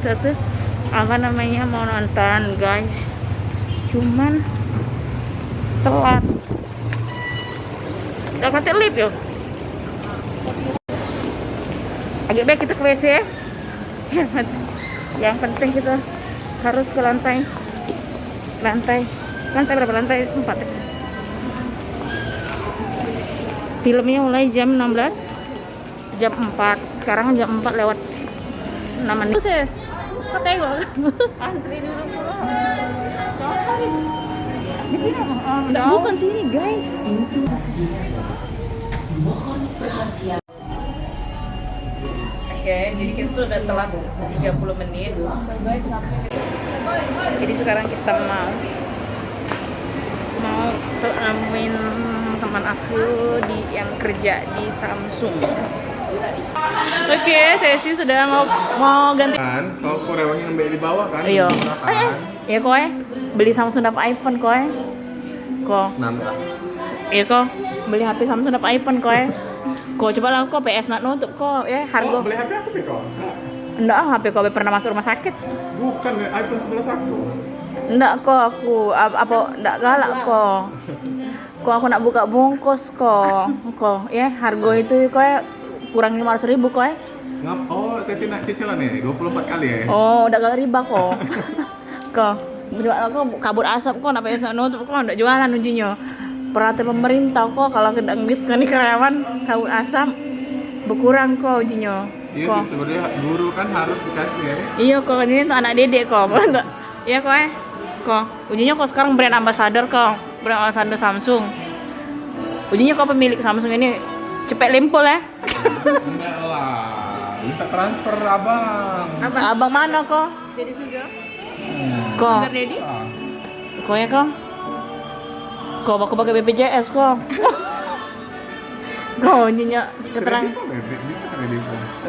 kita tuh apa namanya mau nonton guys, cuman telat. Udah kata lift yuk. Agak baik kita ke WC ya. Yang penting kita harus ke lantai berapa? Lantai 4. Filmnya mulai jam 16, jam 4. Sekarang jam 4 lewat 6 menit. Sis, kok tengok? Antri dulu. Di sini bukan sini guys. Oke, jadi kita tuh udah telat 30 menit. Jadi sekarang kita mau nemuin teman aku yang kerja di Samsung. Oke, sesi sudah mau ganti. Kan, kalau korewang yang beli di bawah kan. Iya. Iya kowe. Beli Samsung dapat iPhone kowe. Nambah. Iya kok. Beli HP Samsung dapat iPhone kowe. Coba lah kok PS nak nutup kok ya harga. Beli HP aku deh kok. Enggak, HP kau pernah masuk rumah sakit. Bukan iPhone 11 aku. Enggak kok aku enggak galak kok. Kok aku nak buka bungkus kok. Ya harga itu kok kurang 500.000 kok. Oh, sesi nak cicilan ya? 24 kali ya? Oh, udah galak riba kok. Aku kabut asap kok, nak PS nutup kok enggak jualan ujinya. Peraturan pemerintah kok kalau kedang diskon karyawan kabut asap berkurang kok ujinya. Iya sih, sebenarnya guru kan harus dikasih ya. Iya kok, ini untuk anak dedek kok. Iya kok ujinya kok sekarang brand ambassador Samsung. Ujinya kok pemilik Samsung ini cepet lempol ya. Enggak lah, minta transfer abang. Abang mana kok? Dedi juga. Kok? Dedi? Kok ya kok? Kok aku pakai BPJS kok? Kok ujinya keterang? Kredit bisa kredit.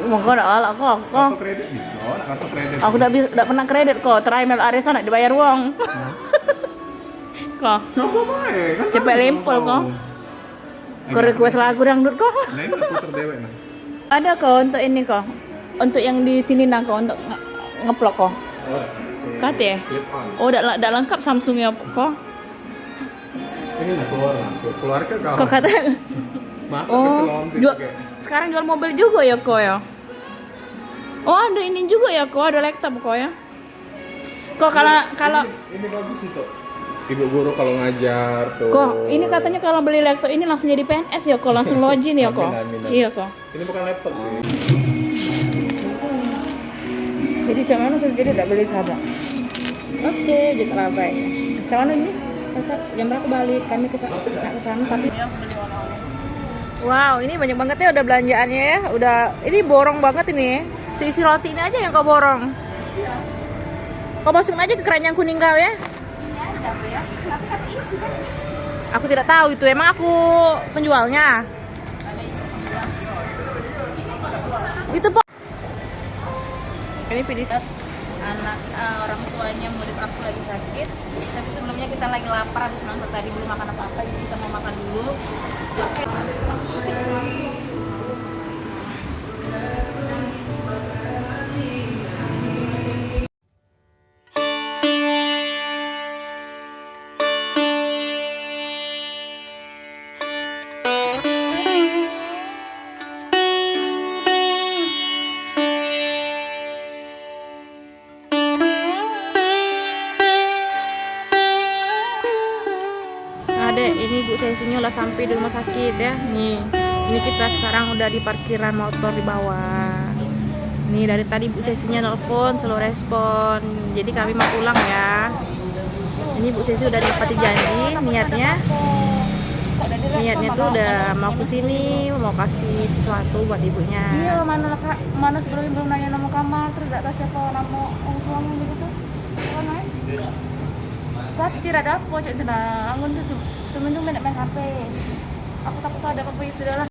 Mau kok enggak galak kok. Kartu kredit bisa, kartu kredit. Aku udah pernah kredit kok, terakhir Arisa nak dibayar uang. Kok? Coba bae, kan. Cepet lempol kok. Kok request lagu dangdut kok? Nah, ini puter dewek nah. Ada kok untuk ini kok. Untuk yang di sini nah kok untuk ngeplok kok. Oh, Kate ya? clip on. Oh, udah lengkap Samsungnya kok. Ini nah keluar ke kau. Kok kata Masa oh, keselon sih pakai. sekarang jual mobil juga ya kok ya? Oh, ada ini juga ya kok, ada laptop kok ya? Kok kalau ini bagus untuk ibu guru kalau ngajar tuh. kok ini katanya kalau beli laptop ini langsung jadi PNS ya kok, langsung login ya kok? Amin. Iya kok. Ini bukan laptop sih. Jadi macam mana tuh, jadi tidak beli sahabat? Oke, jadi apa ya? Macam mana ini? Kakak, jam berapa balik? Kami kesana tapi wow, ini banyak banget ya udah belanjaannya ya. Udah, ini borong banget ini. Seisi roti ini aja yang kau borong. Kau masukin aja ke keranjang kuning kau ya. Aku tidak tahu itu, emang aku penjualnya. Itu po. Ini video anak orang tuanya murid aku lagi sakit, tapi sebelumnya kita lagi lapar, habis nonton tadi belum makan apa-apa, jadi kita mau makan dulu. Oke. Dek, ini Bu Sesinya udah sampai di rumah sakit ya. Nih, ini kita sekarang udah di parkiran motor di bawah. Nih dari tadi Bu Sesinya nelfon, slow respon. Jadi kami mau pulang ya. Ini Bu Sesi udah dapati janji, niatnya tuh udah mau kesini, mau kasih sesuatu buat ibunya. Iya, mana sebelumnya belum nanya nama kamar, terus gak tahu siapa nama orang tuamu gitu. Mana ya? Pasti tidak ada apa, cek senang. Anggun tuh temen-temen main HP. Aku takut ada apa-apa, ya sudahlah.